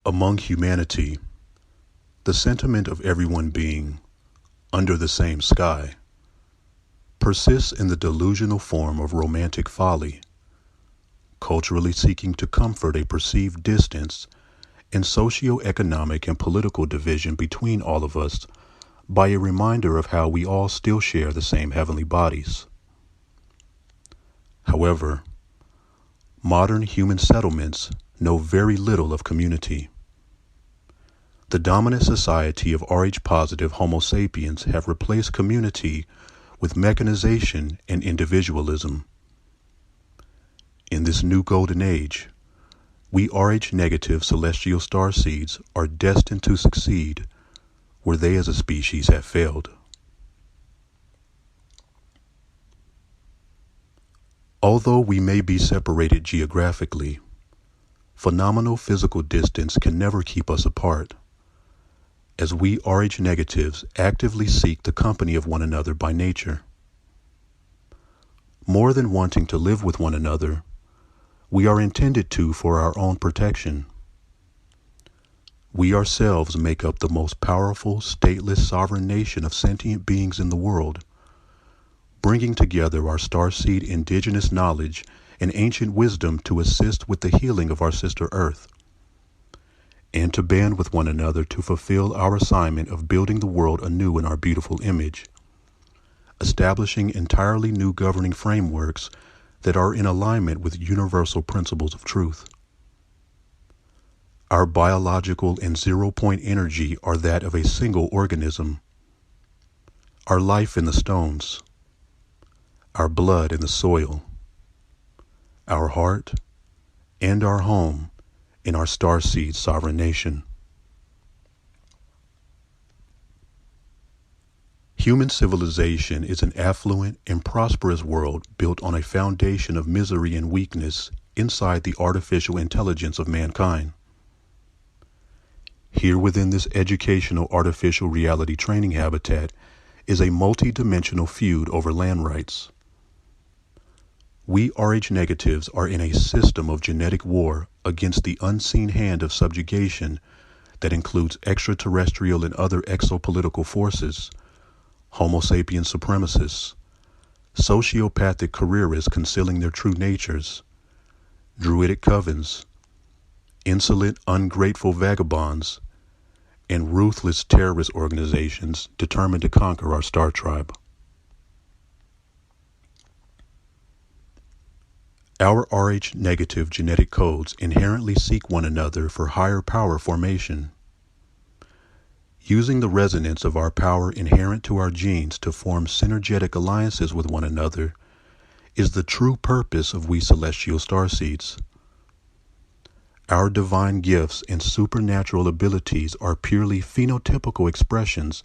Among humanity, the sentiment of everyone being under the same sky persists in the delusional form of romantic folly, culturally seeking to comfort a perceived distance in socio-economic and political division between all of us by a reminder of how we all still share the same heavenly bodies. However, modern human settlements know very little of community. The dominant society of Rh-positive Homo sapiens have replaced community with mechanization and individualism. In this new golden age, we Rh-negative celestial starseeds are destined to succeed where they as a species have failed. Although we may be separated geographically, phenomenal physical distance can never keep us apart, as we Rh negatives actively seek the company of one another by nature. More than wanting to live with one another, we are intended to for our own protection. We ourselves make up the most powerful, stateless, sovereign nation of sentient beings in the world, bringing together our starseed indigenous knowledge and ancient wisdom to assist with the healing of our sister Earth, and to band with one another to fulfill our assignment of building the world anew in our beautiful image, establishing entirely new governing frameworks that are in alignment with universal principles of truth. Our biological and zero-point energy are that of a single organism, our life in the stones, our blood in the soil, our heart, and our home in our starseed sovereign nation. Human civilization is an affluent and prosperous world built on a foundation of misery and weakness inside the artificial intelligence of mankind. Here within this educational artificial reality training habitat is a multi-dimensional feud over land rights. We Rh negatives are in a system of genetic war against the unseen hand of subjugation that includes extraterrestrial and other exopolitical forces, Homo sapien supremacists, sociopathic careerists concealing their true natures, druidic covens, insolent, ungrateful vagabonds, and ruthless terrorist organizations determined to conquer our star tribe. Our Rh negative genetic codes inherently seek one another for higher power formation. Using the resonance of our power inherent to our genes to form synergetic alliances with one another is the true purpose of we celestial starseeds. Our divine gifts and supernatural abilities are purely phenotypical expressions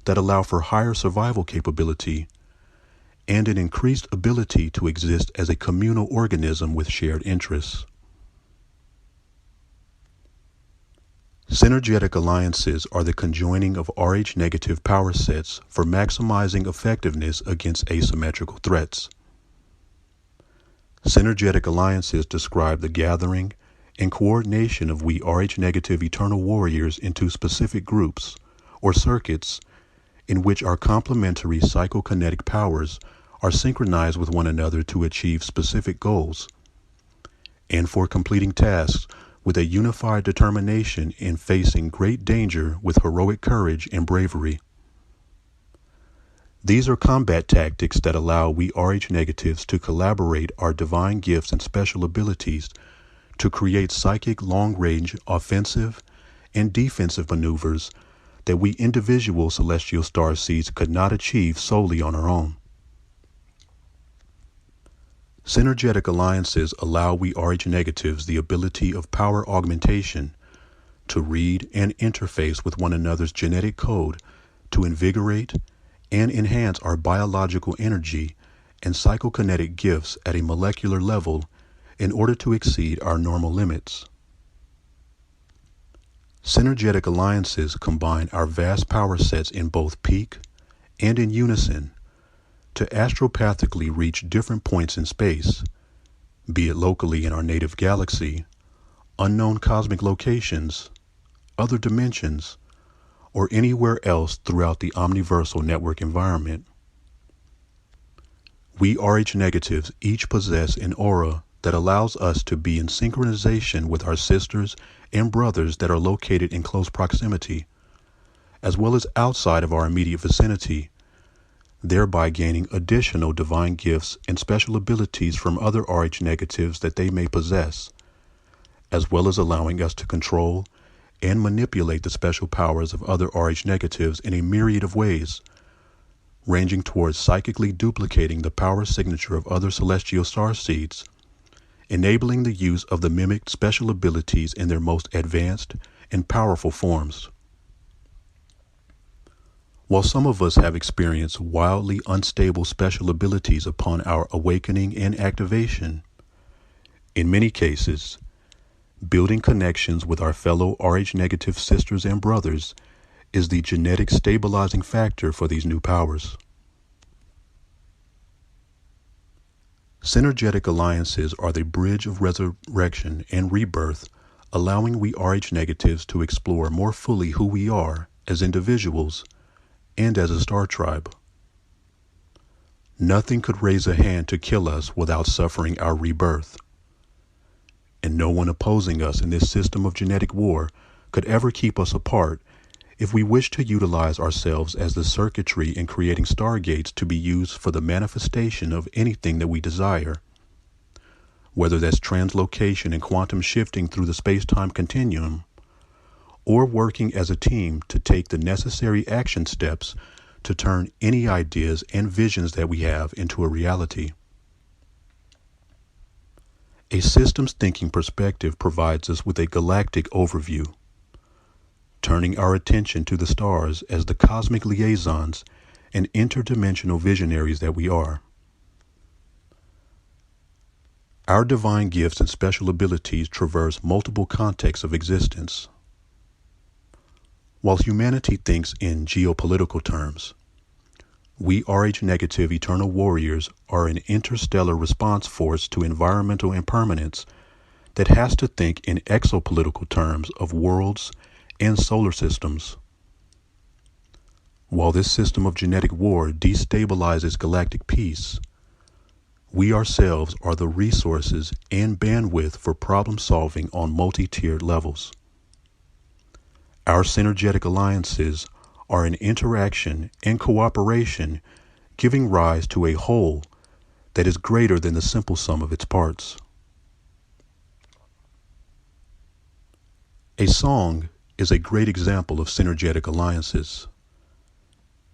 that allow for higher survival capability and an increased ability to exist as a communal organism with shared interests. Synergetic alliances are the conjoining of Rh negative power sets for maximizing effectiveness against asymmetrical threats. Synergetic alliances describe the gathering and coordination of we Rh negative eternal warriors into specific groups or circuits in which our complementary psychokinetic powers are synchronized with one another to achieve specific goals, and for completing tasks with a unified determination in facing great danger with heroic courage and bravery. These are combat tactics that allow we Rh negatives to collaborate our divine gifts and special abilities to create psychic long-range offensive and defensive maneuvers that we individual celestial starseeds could not achieve solely on our own. Synergetic alliances allow we Rh negatives the ability of power augmentation to read and interface with one another's genetic code to invigorate and enhance our biological energy and psychokinetic gifts at a molecular level in order to exceed our normal limits. Synergetic alliances combine our vast power sets in both peak and in unison to astropathically reach different points in space, be it locally in our native galaxy, unknown cosmic locations, other dimensions, or anywhere else throughout the omniversal network environment. We Rh negatives each possess an aura that allows us to be in synchronization with our sisters and brothers that are located in close proximity, as well as outside of our immediate vicinity, thereby gaining additional divine gifts and special abilities from other Rh negatives that they may possess, as well as allowing us to control and manipulate the special powers of other Rh negatives in a myriad of ways, ranging towards psychically duplicating the power signature of other celestial starseeds, enabling the use of the mimicked special abilities in their most advanced and powerful forms. While some of us have experienced wildly unstable special abilities upon our awakening and activation, in many cases, building connections with our fellow Rh negative sisters and brothers is the genetic stabilizing factor for these new powers. Synergetic alliances are the bridge of resurrection and rebirth, allowing we Rh negatives to explore more fully who we are as individuals and as a star tribe. Nothing could raise a hand to kill us without suffering our rebirth, and no one opposing us in this system of genetic war could ever keep us apart if we wish to utilize ourselves as the circuitry in creating stargates to be used for the manifestation of anything that we desire, whether that's translocation and quantum shifting through the space-time continuum, or working as a team to take the necessary action steps to turn any ideas and visions that we have into a reality. A systems thinking perspective provides us with a galactic overview, turning our attention to the stars as the cosmic liaisons and interdimensional visionaries that we are. Our divine gifts and special abilities traverse multiple contexts of existence. While humanity thinks in geopolitical terms, we Rh negative eternal warriors are an interstellar response force to environmental impermanence that has to think in exopolitical terms of worlds and solar systems. While this system of genetic war destabilizes galactic peace, we ourselves are the resources and bandwidth for problem solving on multi-tiered levels. Our synergetic alliances are an interaction and cooperation giving rise to a whole that is greater than the simple sum of its parts. A song is a great example of synergetic alliances,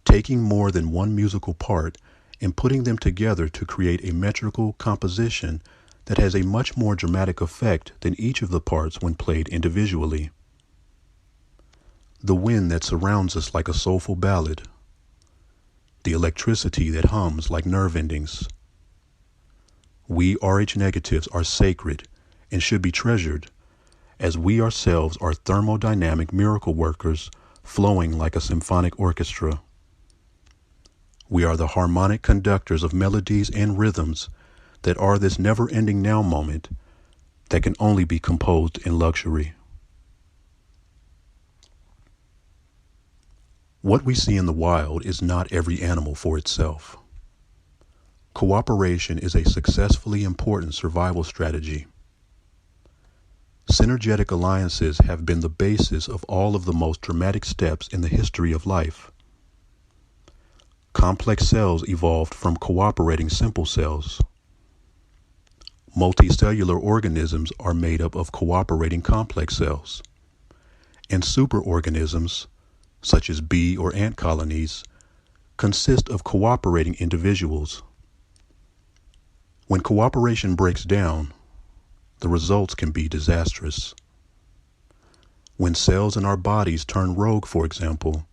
taking more than one musical part and putting them together to create a metrical composition that has a much more dramatic effect than each of the parts when played individually. The wind that surrounds us like a soulful ballad, the electricity that hums like nerve endings. We Rh negatives are sacred and should be treasured, as we ourselves are thermodynamic miracle workers flowing like a symphonic orchestra. We are the harmonic conductors of melodies and rhythms that are this never-ending now moment that can only be composed in luxury. What we see in the wild is not every animal for itself. Cooperation is a successfully important survival strategy. Synergetic alliances have been the basis of all of the most dramatic steps in the history of life. Complex cells evolved from cooperating simple cells. Multicellular organisms are made up of cooperating complex cells. And superorganisms, such as bee or ant colonies, consist of cooperating individuals. When cooperation breaks down, the results can be disastrous. When cells in our bodies turn rogue, for example,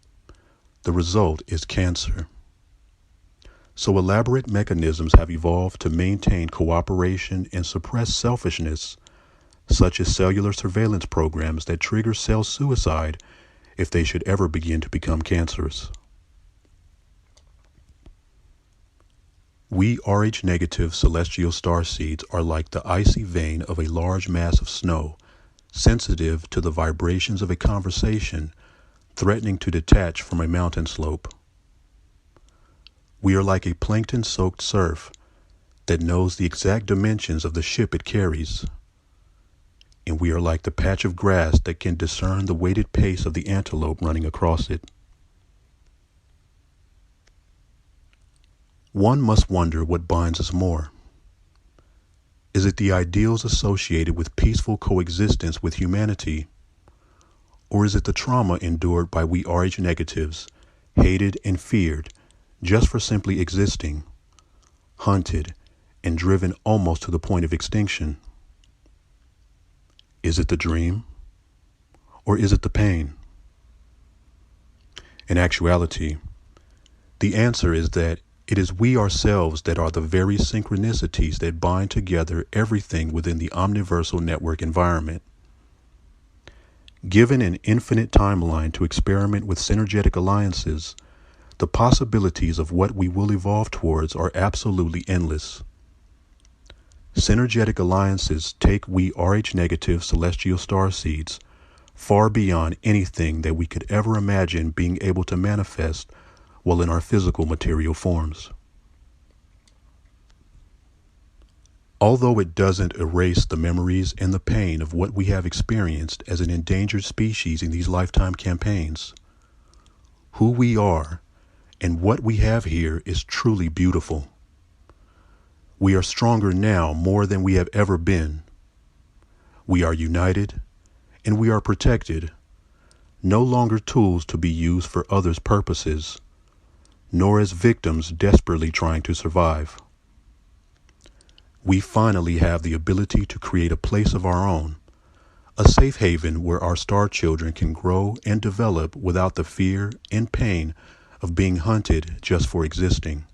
the result is cancer. So elaborate mechanisms have evolved to maintain cooperation and suppress selfishness, such as cellular surveillance programs that trigger cell suicide if they should ever begin to become cancerous. We Rh negative celestial star seeds are like the icy vein of a large mass of snow sensitive to the vibrations of a conversation threatening to detach from a mountain slope. We are like a plankton-soaked surf that knows the exact dimensions of the ship it carries. And we are like the patch of grass that can discern the weighted pace of the antelope running across it. One must wonder what binds us more. Is it the ideals associated with peaceful coexistence with humanity? Or is it the trauma endured by we RH negatives, hated and feared just for simply existing, hunted and driven almost to the point of extinction? Is it the dream? Or is it the pain? In actuality, the answer is that it is we ourselves that are the very synchronicities that bind together everything within the omniversal network environment. Given an infinite timeline to experiment with synergetic alliances, the possibilities of what we will evolve towards are absolutely endless. Synergetic alliances take we RH negative celestial star seeds far beyond anything that we could ever imagine being able to manifest while in our physical material forms. Although it doesn't erase the memories and the pain of what we have experienced as an endangered species in these lifetime campaigns, who we are and what we have here is truly beautiful. We are stronger now more than we have ever been. We are united and we are protected, no longer tools to be used for others' purposes, nor as victims desperately trying to survive. We finally have the ability to create a place of our own, a safe haven where our star children can grow and develop without the fear and pain of being hunted just for existing.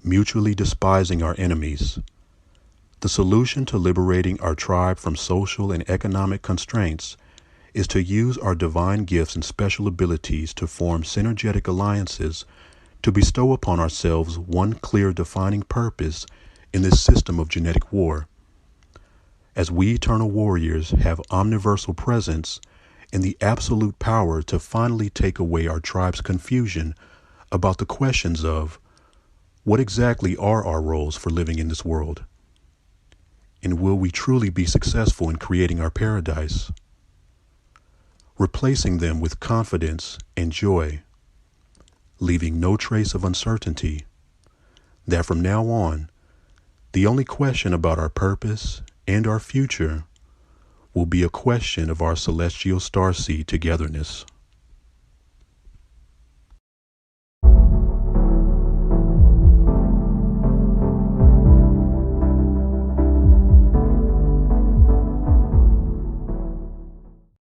Mutually despising our enemies, the solution to liberating our tribe from social and economic constraints is to use our divine gifts and special abilities to form synergetic alliances to bestow upon ourselves one clear defining purpose in this system of genetic war. As we eternal warriors have omniversal presence and the absolute power to finally take away our tribe's confusion about the questions of what exactly are our roles for living in this world? And will we truly be successful in creating our paradise? Replacing them with confidence and joy, leaving no trace of uncertainty, that from now on, the only question about our purpose and our future will be a question of our celestial starseed togetherness.